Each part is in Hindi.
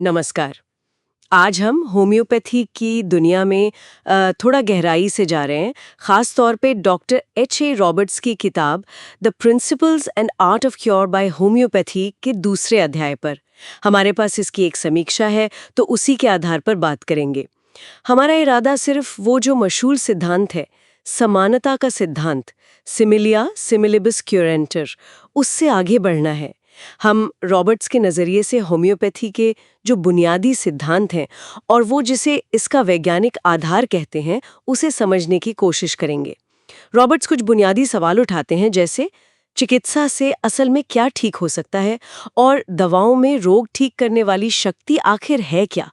नमस्कार। आज हम होम्योपैथी की दुनिया में थोड़ा गहराई से जा रहे हैं, खास तौर पे डॉक्टर H.A. रॉबर्ट्स की किताब the principles and art of cure by homeopathy के दूसरे अध्याय पर। हमारे पास इसकी एक समीक्षा है, तो उसी के आधार पर बात करेंगे। हमारा इरादा सिर्फ वो जो मशहूर सिद्धांत है, समानता का सिद्धांत, सिमिलिया सिमिलिबिस क्यूरेंटर, उससे आगे बढ़ना है। हम रॉबर्ट्स के नज़रिए से होम्योपैथी के जो बुनियादी सिद्धांत हैं और वो जिसे इसका वैज्ञानिक आधार कहते हैं, उसे समझने की कोशिश करेंगे। रॉबर्ट्स कुछ बुनियादी सवाल उठाते हैं, जैसे चिकित्सा से असल में क्या ठीक हो सकता है और दवाओं में रोग ठीक करने वाली शक्ति आखिर है क्या।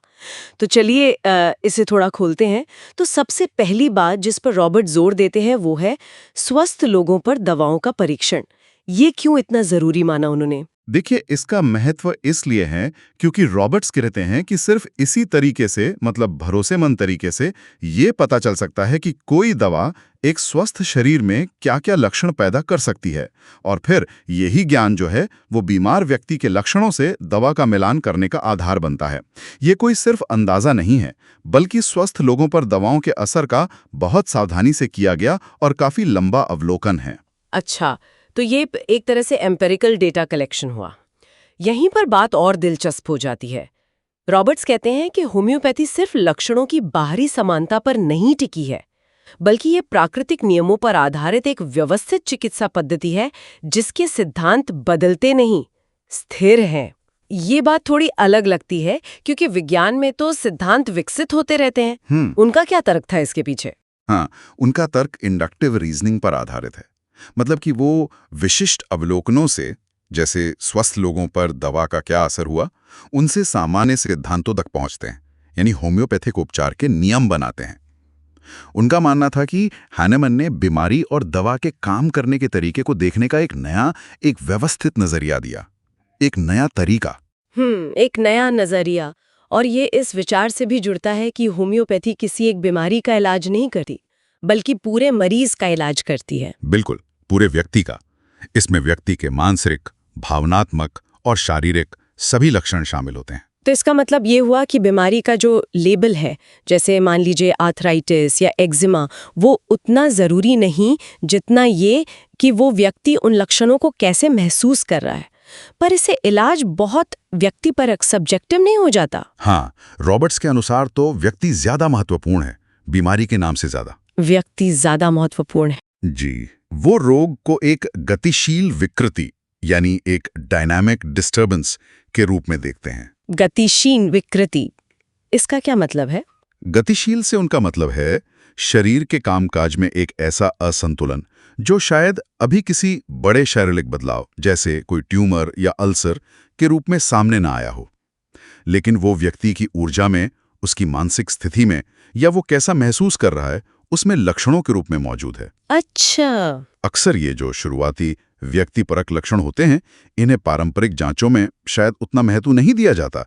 तो चलिए इसे थोड़ा खोलते हैं। तो सबसे पहली बात जिस पर रॉबर्ट जोर देते हैं वो है स्वस्थ लोगों पर दवाओं का परीक्षण। ये क्यों इतना जरूरी माना उन्होंने? देखिए, इसका महत्व इसलिए है क्योंकि रॉबर्ट्स कहते हैं कि सिर्फ इसी तरीके से, मतलब भरोसेमंद तरीके से, ये पता चल सकता है कि कोई दवा एक स्वस्थ शरीर में क्या-क्या लक्षण पैदा कर सकती है, और फिर यही ज्ञान जो है वो बीमार व्यक्ति के लक्षणों से दवा का मिलान करने का आधार बनता है। ये कोई सिर्फ अंदाजा नहीं है, बल्कि स्वस्थ लोगों पर दवाओं के असर का बहुत सावधानी से किया गया और काफी लंबा अवलोकन है। अच्छा, तो ये एक तरह से एम्पेरिकल डेटा कलेक्शन हुआ। यहीं पर बात और दिलचस्प हो जाती है। रॉबर्ट्स कहते हैं कि होम्योपैथी सिर्फ लक्षणों की बाहरी समानता पर नहीं टिकी है, बल्कि ये प्राकृतिक नियमों पर आधारित एक व्यवस्थित चिकित्सा पद्धति है जिसके सिद्धांत बदलते नहीं, स्थिर हैं। ये बात थोड़ी अलग लगती है क्योंकि विज्ञान में तो सिद्धांत विकसित होते रहते हैं। उनका क्या तर्क था इसके पीछे? हाँ, उनका तर्क इंडक्टिव रीजनिंग पर आधारित है। मतलब कि वो विशिष्ट अवलोकनों से, जैसे स्वस्थ लोगों पर दवा का क्या असर हुआ, उनसे सामान्य सिद्धांतों तक पहुंचते हैं, यानी होम्योपैथिक उपचार के नियम बनाते हैं। उनका मानना था कि हैनेमन ने बीमारी और दवा के काम करने के तरीके को देखने का एक व्यवस्थित नजरिया दिया, एक नया तरीका। एक नया नजरिया। और ये इस विचार से भी जुड़ता है कि होम्योपैथी किसी एक बीमारी का इलाज नहीं करती, बल्कि पूरे मरीज का इलाज करती है। बिल्कुल, पूरे व्यक्ति का। इसमें व्यक्ति के मानसिक, भावनात्मक और शारीरिक सभी लक्षण शामिल होते हैं। तो इसका मतलब ये हुआ कि बीमारी का जो लेबल है, जैसे मान लीजिए आर्थराइटिस या एक्जिमा, वो उतना ज़रूरी नहीं जितना ये कि वो व्यक्ति उन लक्षणों को कैसे महसूस कर रहा है। पर इससे इलाज बहुत व्यक्तिपरक, सब्जेक्टिव नहीं हो जाता? हाँ, रॉबर्ट्स के अनुसार तो व्यक्ति ज्यादा महत्वपूर्ण है, बीमारी के नाम से ज्यादा। व्यक्ति ज़्यादा महत्वपूर्ण है। जी, वो रोग को एक गतिशील विकृति, यानी एक डायनामिक डिस्टर्बेंस के रूप में देखते हैं। गतिशील विकृति, इसका क्या मतलब है? गतिशील से उनका मतलब है शरीर के कामकाज में एक ऐसा असंतुलन जो शायद अभी किसी बड़े शारीरिक बदलाव, जैसे कोई ट्यूमर या अल्सर, के रूप में सामने ना आया हो, लेकिन वो व्यक्ति की ऊर्जा में, उसकी मानसिक स्थिति में, या वो कैसा महसूस कर रहा है, उसमें लक्षणों के रूप में मौजूद है। अच्छा। अक्सर ये जो शुरुआती व्यक्तिपरक लक्षण होते हैं, इन्हें पारंपरिक जांचों में शायद उतना महत्व नहीं दिया जाता,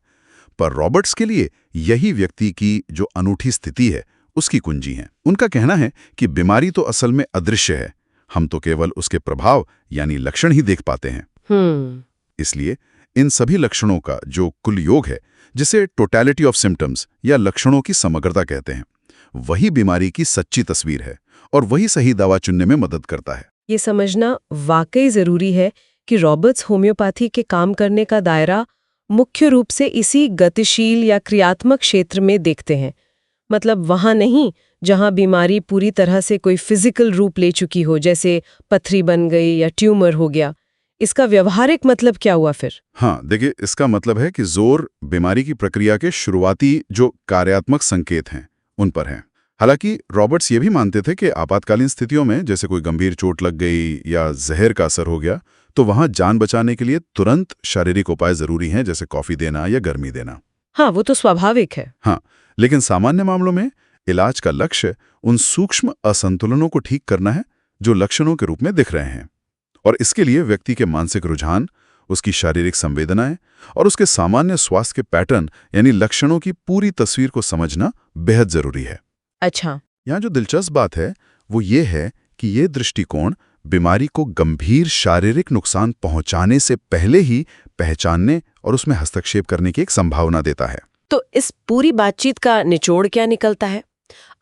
पर रॉबर्ट्स के लिए यही व्यक्ति की जो अनूठी स्थिति है, उसकी कुंजी है। उनका कहना है कि बीमारी तो असल में अदृश्य है, हम तो केवल उसके प्रभाव यानी लक्षण ही देख पाते हैं। इसलिए इन सभी लक्षणों का जो कुल योग है, जिसे टोटलिटी ऑफ सिम्टम्स या लक्षणों की समग्रता कहते हैं, वही बीमारी की सच्ची तस्वीर है और वही सही दवा चुनने में मदद करता है। ये समझना वाकई जरूरी है कि रॉबर्ट्स होम्योपैथी के काम करने का दायरा मुख्य रूप से इसी गतिशील या क्रियात्मक क्षेत्र में देखते हैं। मतलब वहां नहीं जहां बीमारी पूरी तरह से कोई फिजिकल रूप ले चुकी हो, जैसे पथरी बन गई या ट्यूमर हो गया। इसका व्यवहारिक मतलब क्या हुआ फिर? हाँ, देखिए, इसका मतलब है कि जोर बीमारी की प्रक्रिया के शुरुआती जो कार्यात्मक संकेत हैं, उन पर है। हालांकि रॉबर्ट्स ये भी मानते थे कि आपातकालीन स्थितियों में, जैसे कोई गंभीर चोट लग गई या जहर का असर हो गया, तो वहां जान बचाने के लिए तुरंत शारीरिक उपाय जरूरी हैं, जैसे कॉफी देना या गर्मी देना। हाँ, वो तो स्वाभाविक है। हाँ, लेकिन सामान्य मामलों में इलाज का लक्ष्य उन सूक्ष्म असंतुलनों को ठीक करना है जो लक्षणों के रूप में दिख रहे हैं, और इसके लिए व्यक्ति के मानसिक रुझान, उसकी शारीरिक संवेदनाएं और उसके सामान्य स्वास्थ्य के पैटर्न यानी लक्षणों की पूरी तस्वीर को समझना बेहद जरूरी है। अच्छा। यहाँ जो दिलचस्प बात है वो ये है कि ये दृष्टिकोण बीमारी को गंभीर शारीरिक नुकसान पहुंचाने से पहले ही पहचानने और उसमें हस्तक्षेप करने की एक संभावना देता है। तो इस पूरी बातचीत का निचोड़ क्या निकलता है?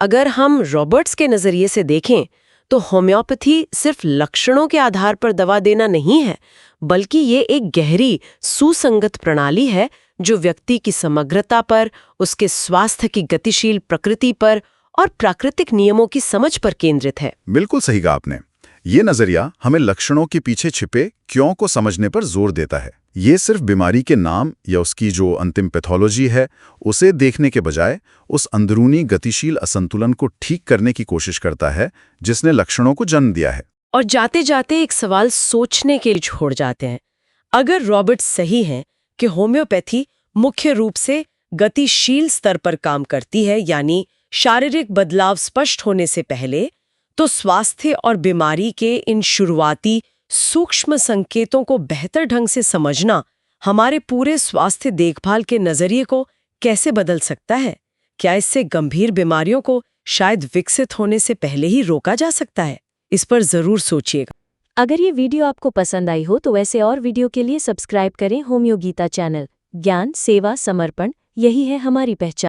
अगर हम रॉबर्ट्स के नजरिए से देखें तो होम्योपैथी सिर्फ लक्षणों के आधार पर दवा देना नहीं है, बल्कि ये एक गहरी सुसंगत प्रणाली है जो व्यक्ति की समग्रता पर, उसके स्वास्थ्य की गतिशील प्रकृति पर और प्राकृतिक नियमों की समझ पर केंद्रित है। बिल्कुल सही कहा आपने। ये नजरिया हमें लक्षणों के पीछे छिपे क्यों को समझने पर जोर देता है। ये सिर्फ बीमारी के नाम या उसकी जो अंतिम पैथोलॉजी है उसे देखने के बजाय उस अंदरूनी गतिशील असंतुलन को ठीक करने की कोशिश करता है जिसने लक्षणों को जन्म दिया है। और जाते जाते एक सवाल सोचने के लिए छोड़ जाते हैं। अगर रॉबर्ट्स सही हैं कि होम्योपैथी मुख्य रूप से गतिशील स्तर पर काम करती है, यानी शारीरिक बदलाव स्पष्ट होने से पहले, तो स्वास्थ्य और बीमारी के इन शुरुआती सूक्ष्म संकेतों को बेहतर ढंग से समझना हमारे पूरे स्वास्थ्य देखभाल के नजरिए को कैसे बदल सकता है? क्या इससे गंभीर बीमारियों को शायद विकसित होने से पहले ही रोका जा सकता है? इस पर जरूर सोचिएगा। अगर ये वीडियो आपको पसंद आई हो तो वैसे और वीडियो के लिए सब्सक्राइब करें होम्यो गीता चैनल। ज्ञान, सेवा, समर्पण, यही है हमारी पहचान।